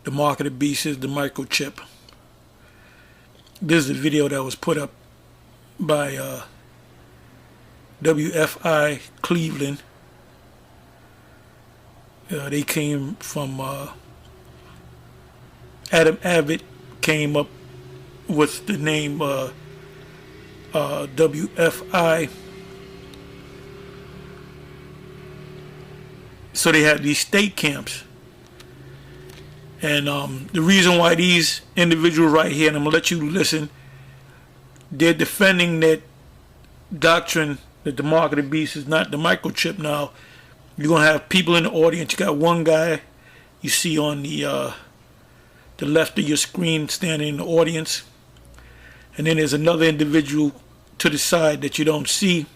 The mark of the beast is the microchip. This is a video that was put up by WFI Cleveland. They came from Adam Abbott came up with the name WFI. So they had these state camps. And the reason why these individuals right here, and I'm going to let you listen, they're defending that doctrine that the mark of the beast is not the microchip. Now, you're going to have people in the audience. You got one guy you see on the left of your screen standing in the audience. And then there's another individual to the side that you don't see.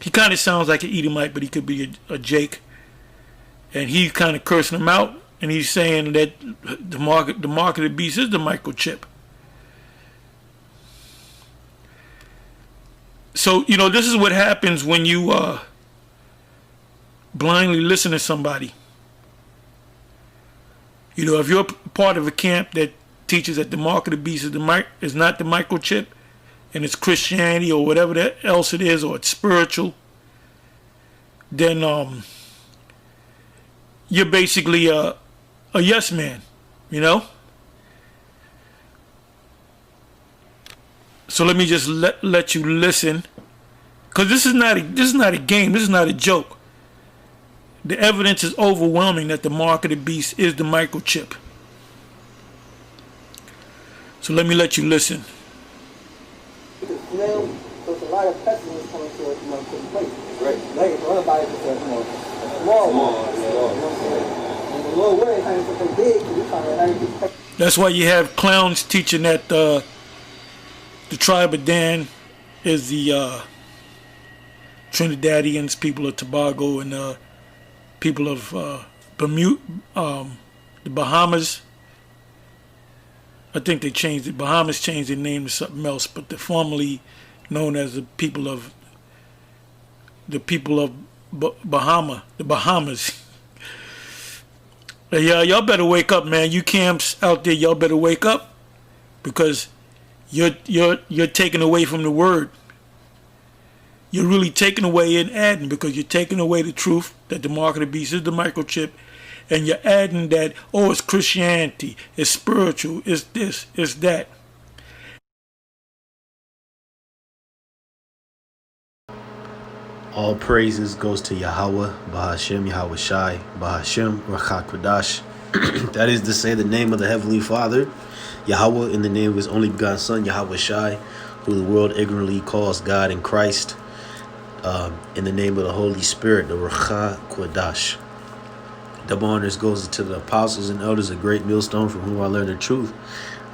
He kind of sounds like an Edomite, but he could be a Jake. And he's kind of cursing him out. And he's saying that the mark of the beast is the microchip. So, you know, this is what happens when you blindly listen to somebody. You know, if you're part of a camp that teaches that the mark of the beast is not the microchip, and it's Christianity or whatever else it is, or it's spiritual, then you're basically a yes man, you know. So let me just let you listen, because this is not a game. This is not a joke. The evidence is overwhelming that the mark of the beast is the microchip. So let me let you listen. Now, there's a lot of pessimist coming to the place. Right. Like, everybody just says, a small one. You know what I'm saying? And the Lord willing, having something big, we find that everything. That's why you have clowns teaching that the tribe of Dan is the Trinidadians, people of Tobago, and people of Bermuda, the Bahamas. I think they changed it. Bahamas changed their name to something else, but they're formerly known as the people of Bahama, the Bahamas. Yeah, y'all better wake up, man. You camps out there, y'all better wake up, because you're taken away from the word. You're really taken away and adding, because you're taking away the truth that the mark of the beast is the microchip, and you're adding that, oh, it's Christianity, it's spiritual, it's this, it's that. All praises goes to Yahweh, Bahashem, Yahweh Shai, Bahashem, Rakha Kodash. That is to say, the name of the Heavenly Father, Yahweh, in the name of His only begotten Son, Yahweh Shai, who the world ignorantly calls God in Christ, in the name of the Holy Spirit, the Rakha Kodash. Double honors goes to the apostles and elders of Great Millstone, from whom I learned the truth.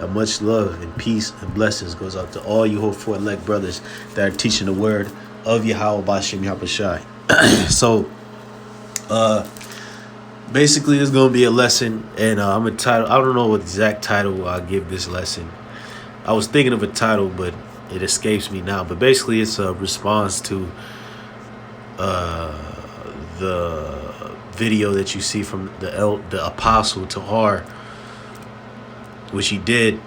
Much love and peace and blessings goes out to all you hope for elect brothers that are teaching the word of Yahweh Bashem Yahweh Shai. So, basically, it's going to be a lesson, and I'm a title. I don't know what exact title I'll give this lesson. I was thinking of a title, but it escapes me now. But basically, it's a response to the video that you see from the apostle Tahar, which he did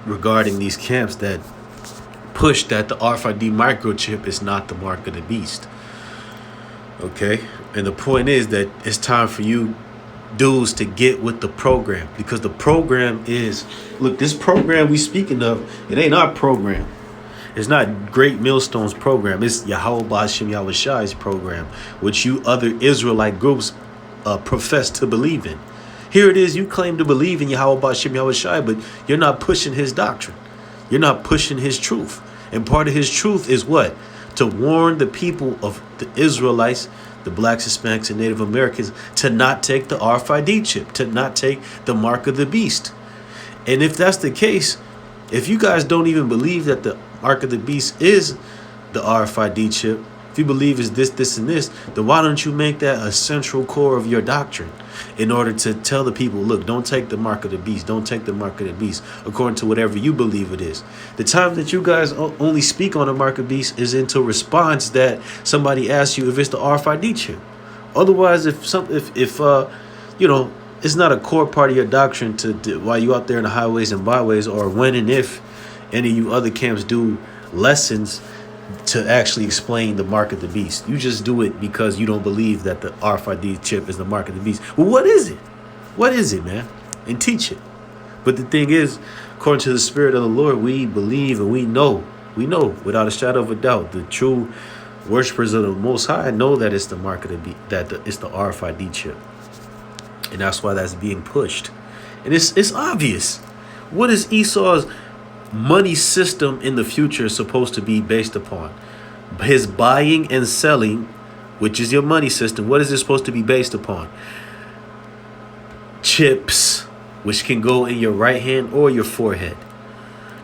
regarding these camps that push that the RFID microchip is not the mark of the beast. Okay, and the point is that it's time for you dudes to get with the program, because the program is, look, this program we speaking of, it ain't our program. It's not Great Millstone's program. It's Yahweh Bashem Yahweh Shai's program, which you other Israelite groups profess to believe in. Here it is, you claim to believe in Yahweh Bashem Yahweh Shai, but you're not pushing his doctrine. You're not pushing his truth. And part of his truth is what? To warn the people of the Israelites, the blacks, Hispanics, and Native Americans, to not take the RFID chip, to not take the mark of the beast. And if that's the case, if you guys don't even believe that the mark of the beast is the RFID chip, if you believe it's this, and this, then why don't you make that a central core of your doctrine in order to tell the people, look, don't take the mark of the beast, don't take the mark of the beast, according to whatever you believe it is. The time that you guys only speak on the mark of the beast is into response that somebody asks you if it's the RFID chip. Otherwise, if it's not a core part of your doctrine to while you out there in the highways and byways, or when and if any of you other camps do lessons to actually explain the mark of the beast. You just do it because you don't believe that the RFID chip is the mark of the beast. Well, what is it? What is it, man? And teach it. But the thing is, according to the Spirit of the Lord, we believe and we know without a shadow of a doubt, the true worshipers of the Most High know that it's the mark of the beast, it's the RFID chip. And that's why that's being pushed. And it's obvious. What is Esau's money system in the future supposed to be based upon? His buying and selling, which is your money system, what is it supposed to be based upon? Chips, which can go in your right hand or your forehead.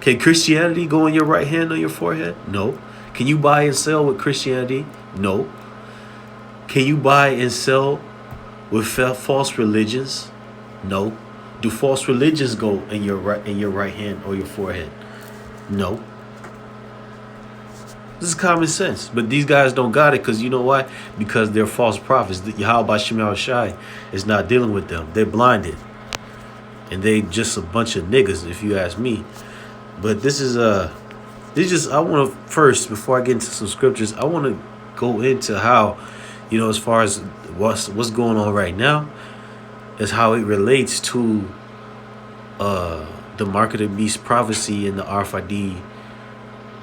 Can Christianity go in your right hand or your forehead? No. Can you buy and sell with Christianity? No. Can you buy and sell with false religions? No. Do false religions go in your right hand or your forehead? No. This is common sense. But these guys don't got it because you know why? Because they're false prophets. Yahweh Shem Shai is not dealing with them. They're blinded. And they just a bunch of niggas, if you ask me. But this is I want to first, before I get into some scriptures, I want to go into how, as far as what's going on right now, is how it relates to the mark of the beast prophecy and the RFID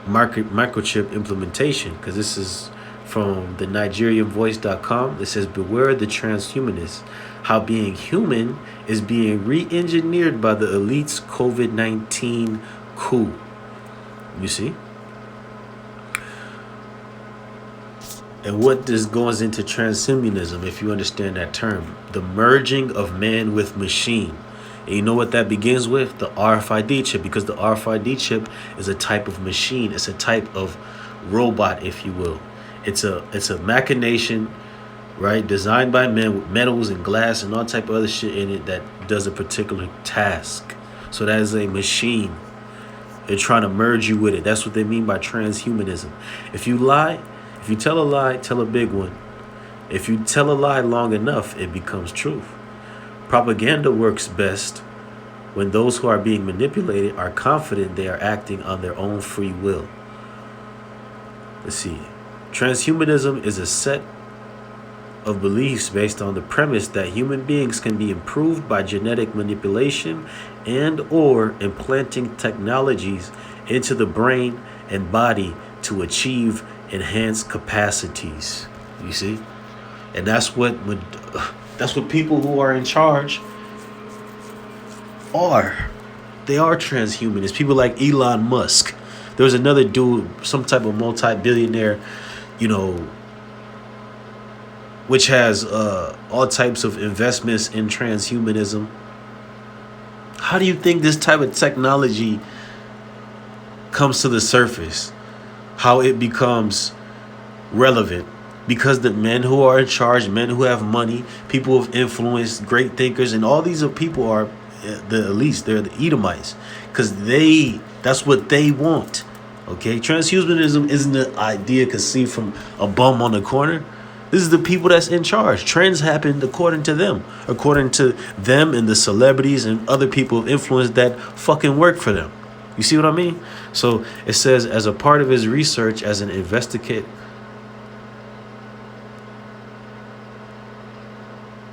microchip implementation. Because this is from the NigerianVoice.com. It says, beware the transhumanists, how being human is being re-engineered by the elite's COVID-19 coup. You see? And what this goes into transhumanism, if you understand that term, the merging of man with machine. And you know what that begins with? The RFID chip, because the RFID chip is a type of machine. It's a type of robot, if you will. It's a machination, right, designed by men with metals and glass and all type of other shit in it that does a particular task. So that is a machine. They're trying to merge you with it. That's what they mean by transhumanism. If you lie, if you tell a lie, tell a big one. If you tell a lie long enough, it becomes truth. Propaganda works best when those who are being manipulated are confident they are acting on their own free will. Let's see. Transhumanism is a set of beliefs based on the premise that human beings can be improved by genetic manipulation and or implanting technologies into the brain and body to achieve enhanced capacities. You see? And that's what people who are in charge are. They are transhumanists. People like Elon Musk. There was another dude, some type of multi-billionaire, which has all types of investments in transhumanism. How do you think this type of technology comes to the surface? How it becomes relevant? Because the men who are in charge, men who have money, people of influence, great thinkers, and all these people are the elites. They're the Edomites. Because that's what they want. Okay? Transhumanism isn't the idea conceived from a bum on the corner. This is the people that's in charge. Trends happened according to them and the celebrities and other people of influence that fucking work for them. You see what I mean? So it says, as a part of his research as an investigate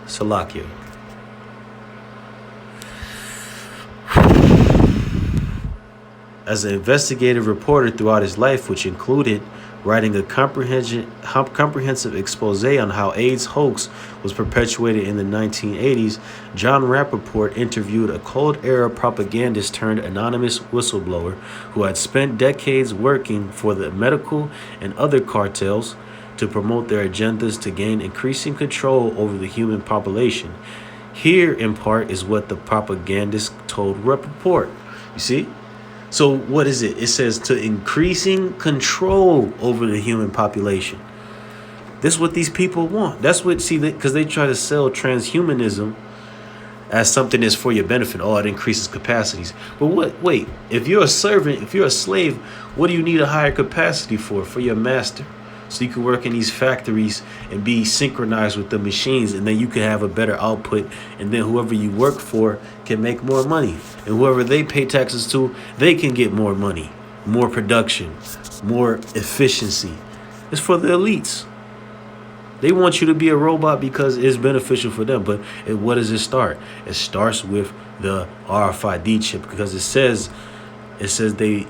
Salakia. As an investigative reporter throughout his life, which included writing a comprehensive expose on how AIDS hoax was perpetuated in the 1980s, John Rappaport interviewed a Cold Era propagandist turned anonymous whistleblower who had spent decades working for the medical and other cartels to promote their agendas to gain increasing control over the human population. Here, in part, is what the propagandist told Rappaport. You see? So what is it? It says to increasing control over the human population. This is what these people want. That's what, because they try to sell transhumanism as something that's for your benefit. Oh, it increases capacities. But wait, if you're a servant, if you're a slave, what do you need a higher capacity for your master? So you can work in these factories and be synchronized with the machines, and then you can have a better output, and then whoever you work for can make more money, and whoever they pay taxes to, they can get more money, more production, more efficiency. It's for the elites. They want you to be a robot because it's beneficial for them. But what does it start? It starts with the RFID chip, because it says they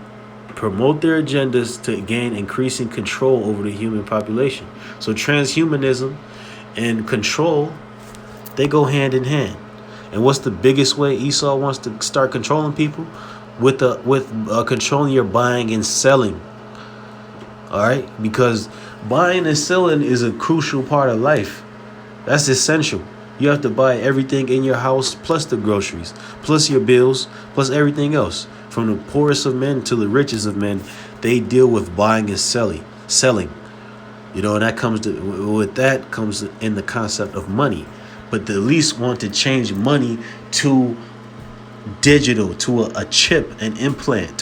promote their agendas to gain increasing control over the human population. So transhumanism and control, they go hand in hand. And what's the biggest way Esau wants to start controlling people? With controlling your buying and selling. All right, because buying and selling is a crucial part of life. That's essential. You have to buy everything in your house, plus the groceries, plus your bills, plus everything else. From the poorest of men to the richest of men, they deal with buying and selling. You know, and that comes in the concept of money. But the elites want to change money to digital, to a chip, an implant,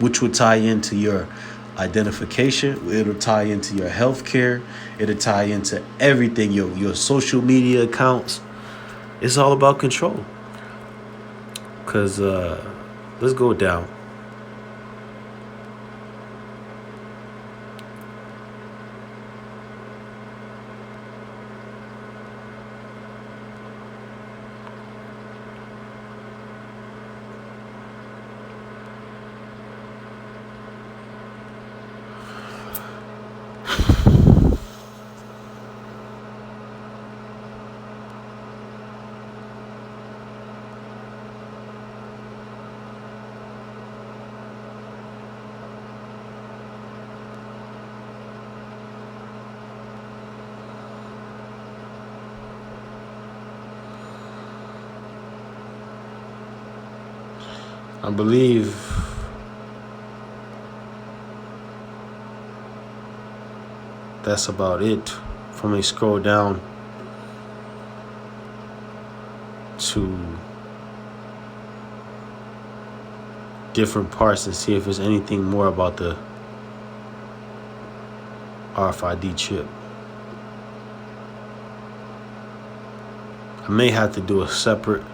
which would tie into your identification. It'll tie into your health care. It'll tie into everything, your social media accounts. It's all about control. Because let's go down. I believe that's about it. From a scroll down to different parts and see if there's anything more about the RFID chip. I may have to do a separate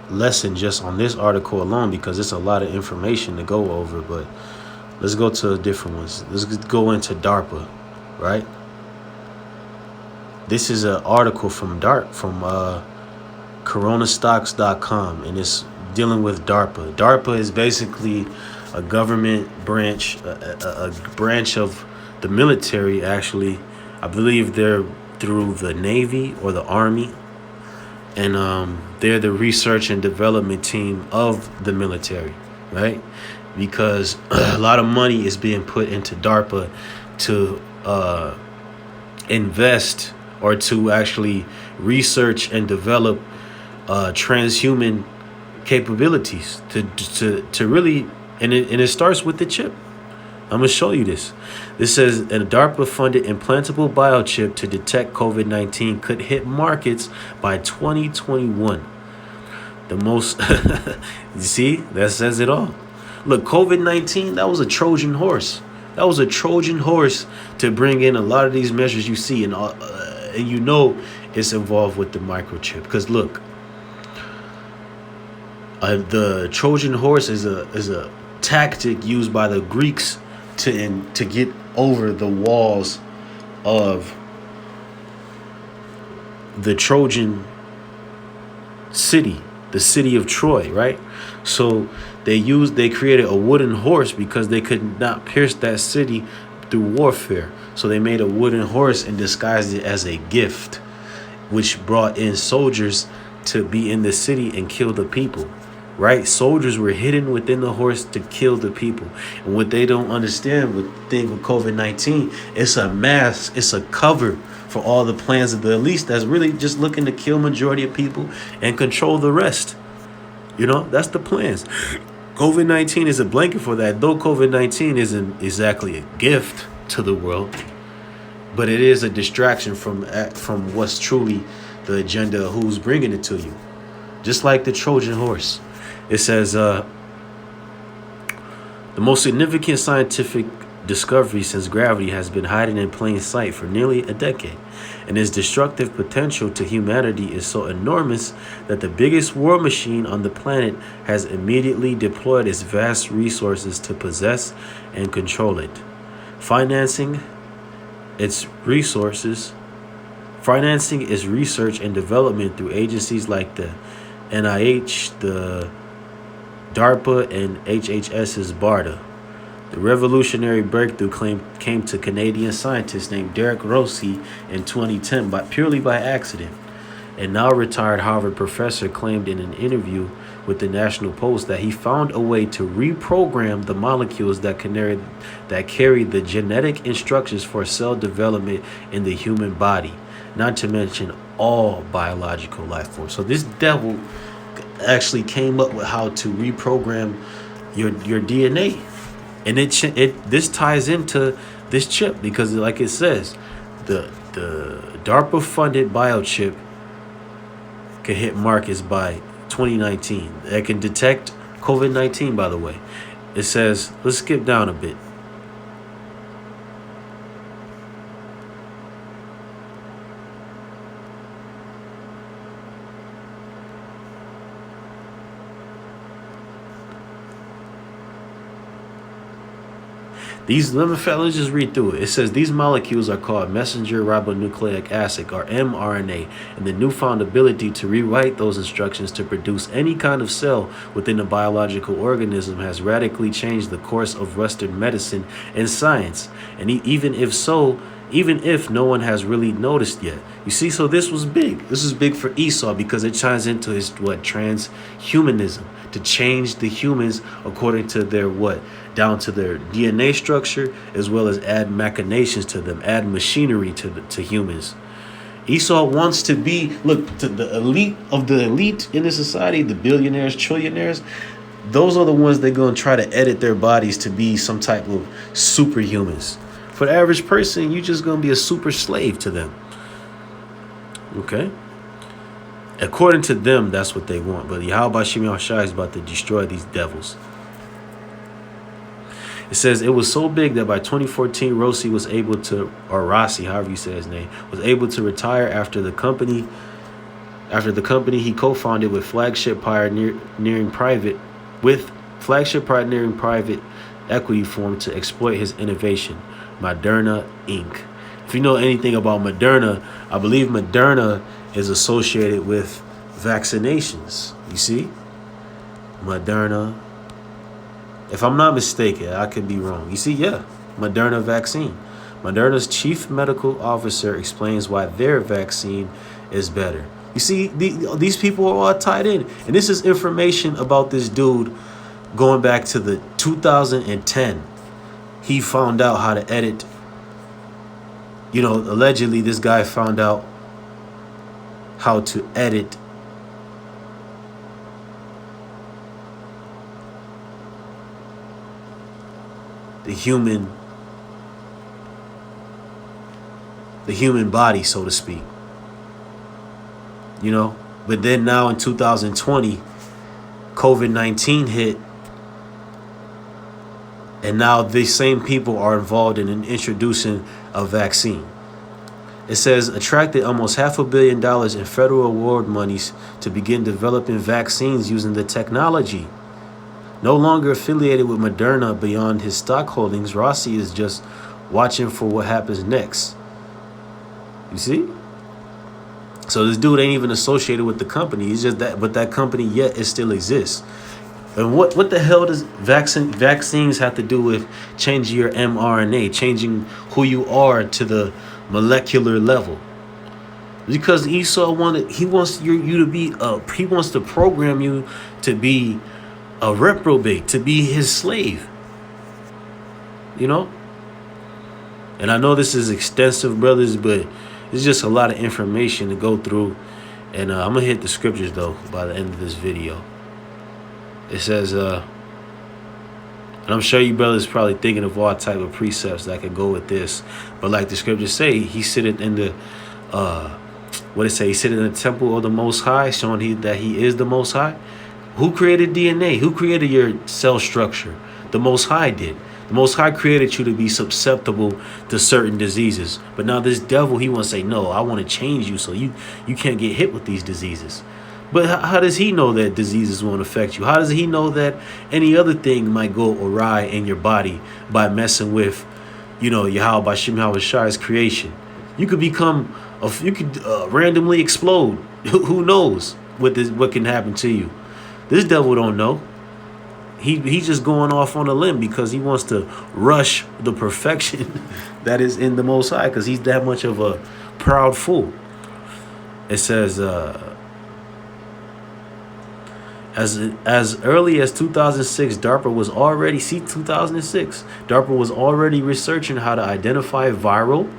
lesson just on this article alone, because it's a lot of information to go over. But let's go to different ones. Let's go into DARPA, right? This is an article from coronastocks.com, and it's dealing with DARPA. DARPA is basically a government branch, a branch of the military, actually. I believe they're through the Navy or the Army. And they're the research and development team of the military, right? Because a lot of money is being put into DARPA to invest or to actually research and develop transhuman capabilities to really, and it starts with the chip. I'm going to show you this. This says a DARPA-funded implantable biochip to detect COVID-19 could hit markets by 2021. The most, you see, that says it all. Look, COVID-19, that was a Trojan horse. That was a Trojan horse to bring in a lot of these measures you see, and you know it's involved with the microchip. Because look, the Trojan horse is a tactic used by the Greeks to get over the walls of the Trojan city, the city of Troy, right? So they created a wooden horse because they could not pierce that city through warfare. So they made a wooden horse and disguised it as a gift, which brought in soldiers to be in the city and kill the people. Right? Soldiers were hidden within the horse to kill the people. And what they don't understand with the thing with COVID-19, it's a mask, it's a cover for all the plans of the elites that's really just looking to kill majority of people and control the rest. You know, that's the plans. COVID-19 is a blanket for that, though COVID-19 isn't exactly a gift to the world, but it is a distraction from what's truly the agenda of who's bringing it to you. Just like the Trojan horse. It says, the most significant scientific discovery since gravity has been hiding in plain sight for nearly a decade, and its destructive potential to humanity is so enormous that the biggest war machine on the planet has immediately deployed its vast resources to possess and control it, financing its research and development through agencies like the NIH, the DARPA, and HHS's BARDA. The revolutionary breakthrough came to Canadian scientist named Derek Rossi in 2010 purely by accident. A now retired Harvard professor claimed in an interview with the National Post that he found a way to reprogram the molecules that carry the genetic instructions for cell development in the human body, not to mention all biological life forms. So this devil actually came up with how to reprogram your DNA. And this ties into this chip because, like it says, the DARPA-funded biochip can hit markets by 2019. That can detect COVID-19, by the way. It says, let's skip down a bit. Let's just read through it. It says these molecules are called messenger ribonucleic acid, or mRNA, and the newfound ability to rewrite those instructions to produce any kind of cell within a biological organism has radically changed the course of Western medicine and science. And even if no one has really noticed yet. You see, so this was big. This is big for Esau because it ties into his transhumanism, to change the humans according to their down to their DNA structure, as well as add machinations to them, add machinery to humans. Esau wants to be, to the elite of the elite in this society, the billionaires, trillionaires. Those are the ones they're going to try to edit their bodies to be some type of superhumans. For the average person, you're just going to be a super slave to them. Okay? According to them, that's what they want. But Yahweh Shem Yahushua is about to destroy these devils. It says it was so big that by 2014, Rossi, however you say his name, was able to retire after the company he co-founded with Flagship Pioneering Private Equity Firm to exploit his innovation, Moderna Inc. If you know anything about Moderna, I believe Moderna is associated with vaccinations. You see? Moderna. If I'm not mistaken, I could be wrong. You see, yeah, Moderna vaccine. Moderna's chief medical officer explains why their vaccine is better. You see, these people are all tied in. And this is information about this dude going back to the 2010. He found out how to edit. Allegedly this guy found out how to edit the human body, so to speak. But then now in 2020, COVID-19 hit, and now these same people are involved in introducing a vaccine. It says attracted almost $500 million in federal award monies to begin developing vaccines using the technology. No longer affiliated with Moderna beyond his stock holdings, Rossi is just watching for what happens next. You see? So this dude ain't even associated with the company. He's just that, but that company yet it still exists. And what the hell does vaccines have to do with changing your mRNA, changing who you are to the molecular level? Because Esau wants to program you to be a reprobate, to be his slave. And I know this is extensive, brothers, but it's just a lot of information to go through. And I'm going to hit the scriptures, though, by the end of this video. It says, and I'm sure you brothers probably thinking of all type of precepts that could go with this. But like the scriptures say, he sitteth in the, he sitteth in the temple of the Most High, showing that he is the Most High. Who created DNA? Who created your cell structure? The Most High did. The Most High created you to be susceptible to certain diseases. But now this devil, he wants to say, no, I want to change you so you can't get hit with these diseases. But how does he know that diseases won't affect you? How does he know that any other thing might go awry in your body by messing with, Yahweh Bashim Hawashai's creation? You could become, you could randomly explode. Who knows what can happen to you? This devil don't know. He's just going off on a limb because he wants to rush the perfection that is in the Most High, because he's that much of a proud fool. It says, as early as 2006, DARPA was already 2006. DARPA was already researching how to identify viral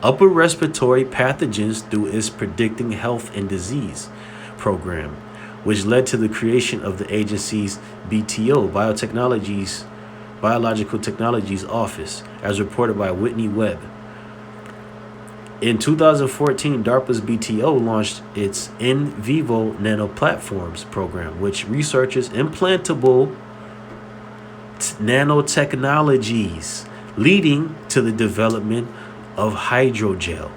upper respiratory pathogens through its Predicting Health and Disease program, which led to the creation of the agency's BTO, Biological Technologies Office, as reported by Whitney Webb. In 2014, DARPA's BTO launched its In Vivo Nanoplatforms program, which researches implantable nanotechnologies, leading to the development of hydrogel.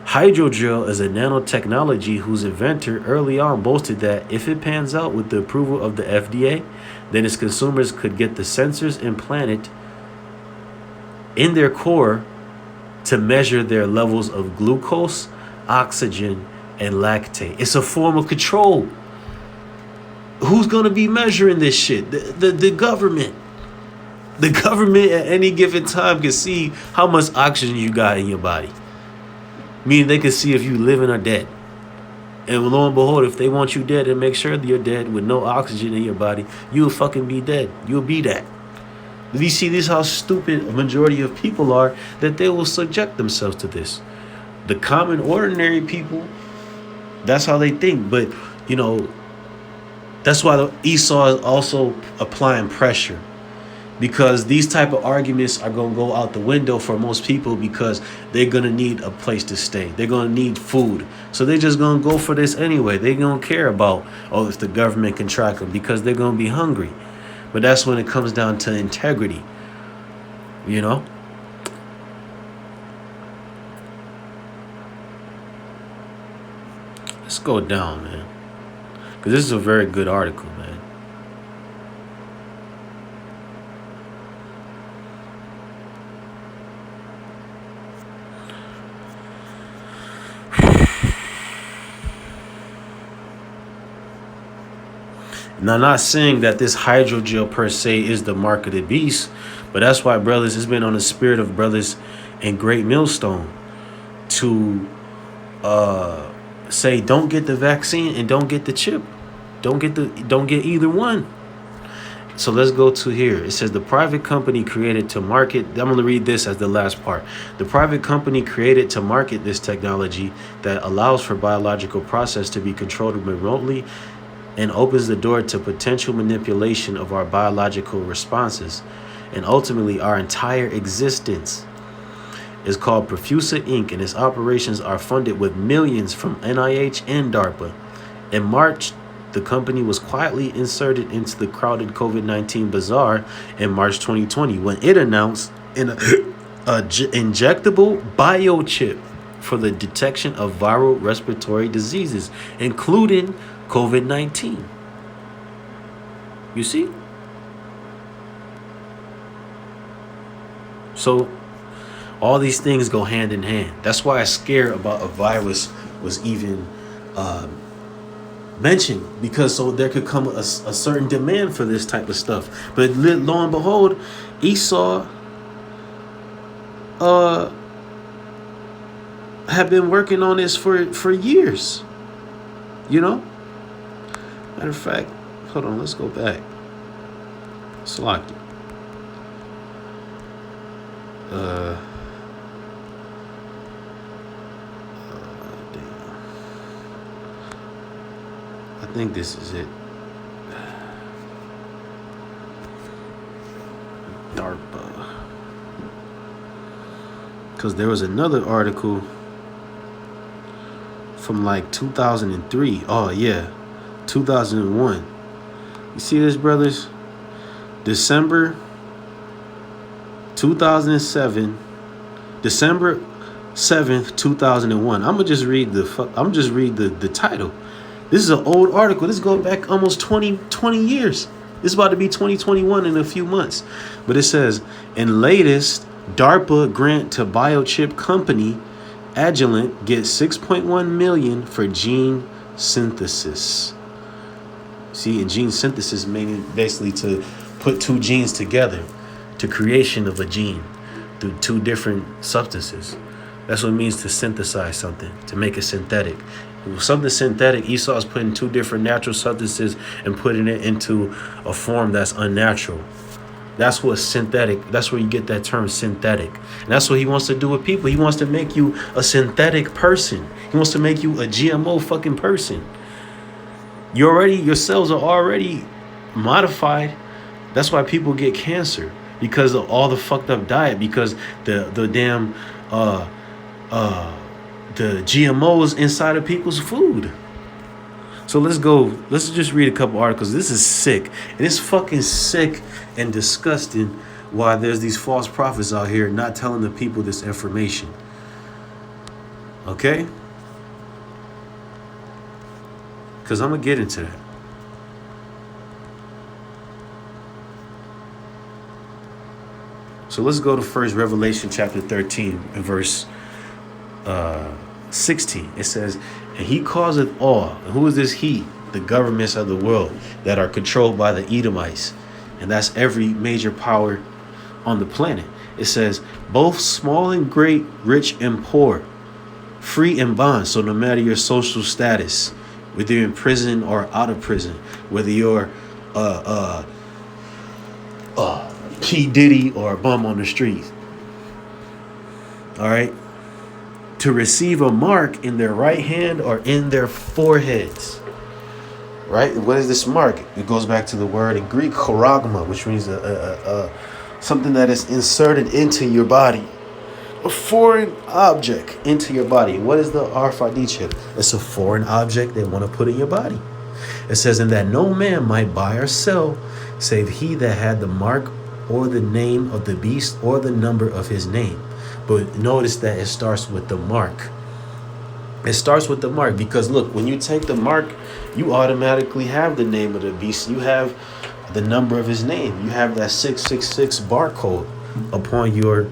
Hydrogel is a nanotechnology whose inventor early on boasted that if it pans out with the approval of the FDA, then its consumers could get the sensors implanted in their core to measure their levels of glucose, oxygen, and lactate. It's a form of control. Who's going to be measuring this shit? The government. The government at any given time can see how much oxygen you got in your body. Meaning they can see if you living or dead. And lo and behold, if they want you dead and make sure that you're dead with no oxygen in your body, you'll fucking be dead. You'll be that. Do you see this, how stupid a majority of people are, that they will subject themselves to this? The common, ordinary people, that's how they think. But, that's why Esau is also applying pressure. Because these type of arguments are going to go out the window for most people, because they're going to need a place to stay. They're going to need food. So they're just going to go for this anyway. They don't care about, if the government can track them, because they're going to be hungry. But that's when it comes down to integrity, Let's go down, man. Because this is a very good article, man. Now, not saying that this hydrogel per se is the mark of the beast, but that's why, brothers, it's been on the spirit of brothers in Great Millstone to say don't get the vaccine and don't get the chip. Don't get either one. So let's go to here. It says the private company created to market. I'm going to read this as the last part. The private company created to market this technology that allows for biological process to be controlled remotely and opens the door to potential manipulation of our biological responses and ultimately our entire existence. Is called Perfusa Inc., and its operations are funded with millions from NIH and DARPA. In March, the company was quietly inserted into the crowded COVID-19 bazaar in March 2020 when it announced an injectable biochip for the detection of viral respiratory diseases, including COVID-19. You see? So all these things go hand in hand. That's why I'm scared about a virus was even mentioned, because so there could come a certain demand for this type of stuff. But lo and behold, Esau have been working on this for years. Matter of fact, hold on, let's go back. Select it. Damn. I think this is it. DARPA. Because there was another article from like 2003. Oh, yeah. 2001. You see this, brothers? December 2007, December 7th, 2001. I'm gonna just read the title. This is an old article. This goes back almost 20 years. This is about to be 2021 in a few months. But it says, in latest DARPA grant to biochip company Agilent gets 6.1 million for gene synthesis. See, and gene synthesis meaning basically to put two genes together, to creation of a gene through two different substances. That's what it means to synthesize something, to make it synthetic. Something synthetic, Esau is putting two different natural substances and putting it into a form that's unnatural. That's what synthetic, that's where you get that term synthetic. And that's what he wants to do with people. He wants to make you a synthetic person. He wants to make you a GMO fucking person. Your cells are already modified. That's why people get cancer, because of all the fucked up diet, because the damn the GMOs inside of people's food. So let's just read a couple articles. This is sick. And it's fucking sick and disgusting why there's these false prophets out here not telling the people this information. Okay? Because I'm going to get into that. So let's go to first Revelation chapter 13 and verse 16. It says, and he causeth all. And who is this he? The governments of the world that are controlled by the Edomites. And that's every major power on the planet. It says, both small and great, rich and poor, free and bond. So no matter your social status, whether you're in prison or out of prison, whether you're P. Diddy or a bum on the street. All right. To receive a mark in their right hand or in their foreheads. Right? What is this mark? It goes back to the word in Greek, choragma, which means something that is inserted into your body. A foreign object into your body. What is the RFID chip? It's a foreign object they want to put in your body. It says, and that no man might buy or sell, save he that had the mark or the name of the beast or the number of his name. But notice that it starts with the mark. It starts with the mark because look, when you take the mark, you automatically have the name of the beast. You have the number of his name. You have that 666 barcode upon your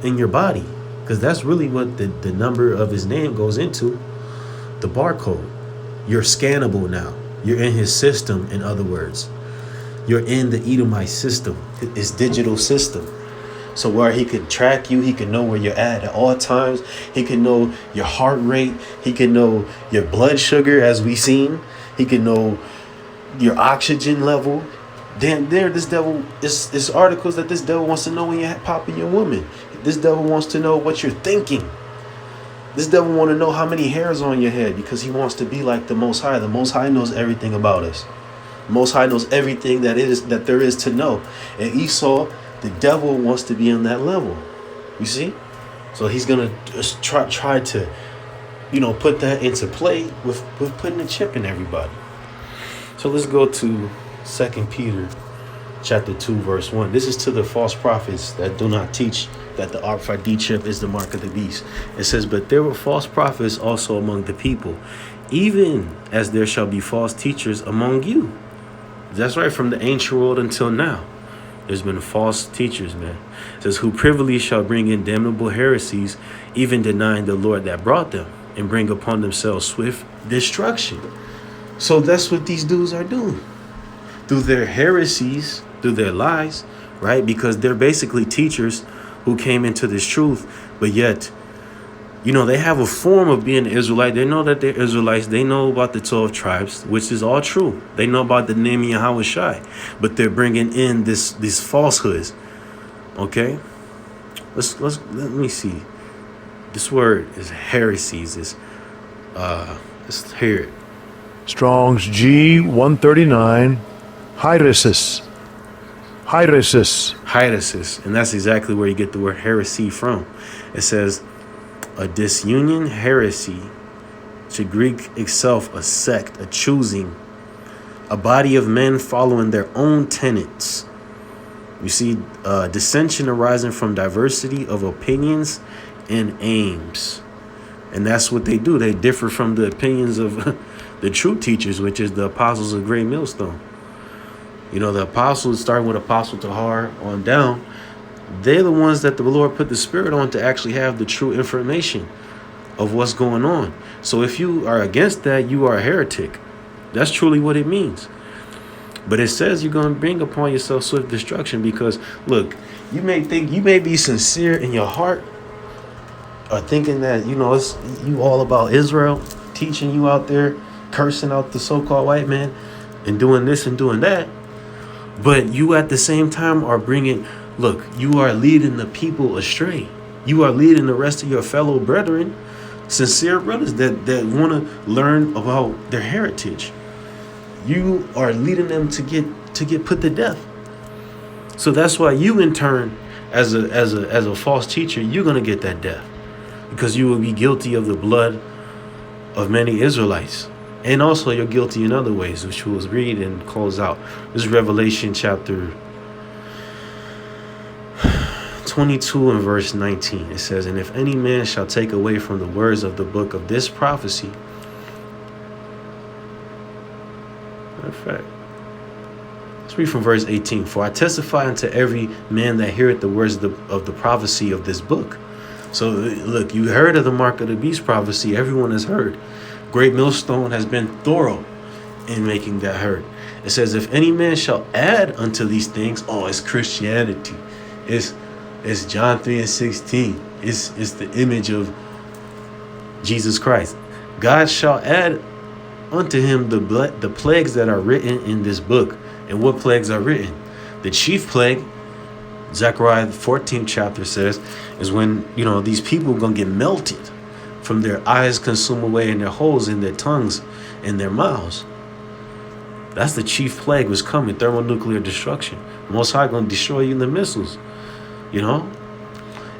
in your body, because that's really what the number of his name goes into, the barcode. You're scannable now. You're in his system, in other words. You're in the Edomite system, his digital system. So where he can track you, he can know where you're at all times. He can know your heart rate. He can know your blood sugar, as we seen. He can know your oxygen level. Damn, this devil, it's articles that this devil wants to know when you're popping your woman. This devil wants to know what you're thinking. This devil want to know how many hairs on your head, because he wants to be like the Most High. The Most High knows everything about us. The Most High knows everything that there is to know. And Esau, the devil, wants to be on that level. You see? So he's gonna just try to, put that into play with putting a chip in everybody. So let's go to 2 Peter chapter 2 verse 1. This is to the false prophets that do not teach that the RFID chip is the mark of the beast. It says, but there were false prophets also among the people, even as there shall be false teachers among you. That's right, from the ancient world until now. There's been false teachers, man. It says, who privily shall bring in damnable heresies, even denying the Lord that brought them, and bring upon themselves swift destruction. So that's what these dudes are doing. Through their heresies, through their lies, right? Because they're basically teachers who came into this truth, but yet, they have a form of being an Israelite. They know that they're Israelites. They know about the 12 tribes, which is all true. They know about the name of Yahweh Shai, but they're bringing in these falsehoods. Okay, let me see. This word is heresies. Let's hear it. Strong's G 139, Hyresis. And that's exactly where you get the word heresy from. It says, a disunion, heresy, to Greek itself, a sect, a choosing, a body of men following their own tenets. We see dissension arising from diversity of opinions and aims. And that's what they do. They differ from the opinions of the true teachers, which is the apostles of Great Millstone. You know, the apostles, starting with Apostle Tahar on down, they're the ones that the Lord put the Spirit on to actually have the true information of what's going on. So if you are against that, you are a heretic. That's truly what it means. But it says you're going to bring upon yourself swift destruction because, look, you may be sincere in your heart or thinking that, you know, it's you all about Israel, teaching you out there, cursing out the so-called white man and doing this and doing that. But you at the same time are you are leading the people astray. You are leading the rest of your fellow brethren, sincere brothers that want to learn about their heritage. You are leading them to get put to death. So that's why you, in turn, as a false teacher, you're gonna get that death because you will be guilty of the blood of many Israelites. And also you're guilty in other ways, which we'll read and close out. This is Revelation chapter 22 and verse 19. It says, and if any man shall take away from the words of the book of this prophecy. Matter of fact, let's read from verse 18. For I testify unto every man that heareth the words of the prophecy of this book. So look, you heard of the mark of the beast prophecy. Everyone has heard. Great Millstone has been thorough in making that heard. It says, if any man shall add unto these things, it's Christianity. It's John 3 and 16. It's the image of Jesus Christ. God shall add unto him the plagues that are written in this book. And what plagues are written? The chief plague, Zechariah 14th chapter says, is when, you know, these people are going to get melted from their eyes consume away and their holes in their tongues and their mouths. That's the chief plague was coming, thermonuclear destruction. The Most High going to destroy you in the missiles. You know,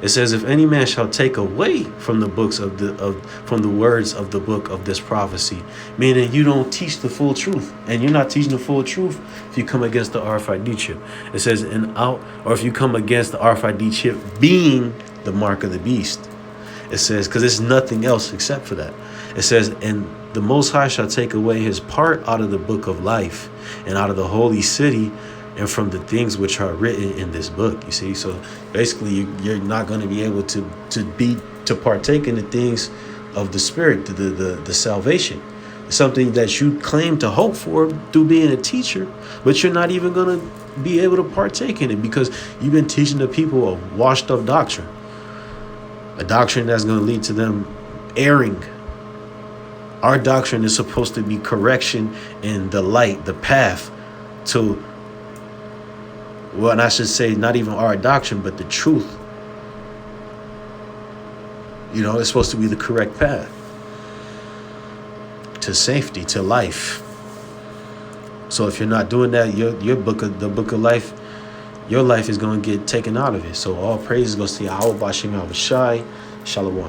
it says, if any man shall take away from the books from the words of the book of this prophecy, meaning you don't teach the full truth, and you're not teaching the full truth if you come against the RFID chip. It says, or if you come against the RFID chip being the mark of the beast. It says, because it's nothing else except for that. It says, and the Most High shall take away his part out of the book of life and out of the holy city and from the things which are written in this book. You see, so basically you're not going to be able to partake in the things of the Spirit, the salvation. It's something that you claim to hope for through being a teacher, but you're not even going to be able to partake in it because you've been teaching the people a washed up doctrine. A doctrine that's going to lead to them erring. Our doctrine is supposed to be correction and the light, the path to, well, and I should say not even our doctrine, but the truth. You know, it's supposed to be the correct path to safety, to life. So if you're not doing that, the book of life, your life is going to get taken out of it. So all praise goes to Yahweh Bashim Shai. Shalom.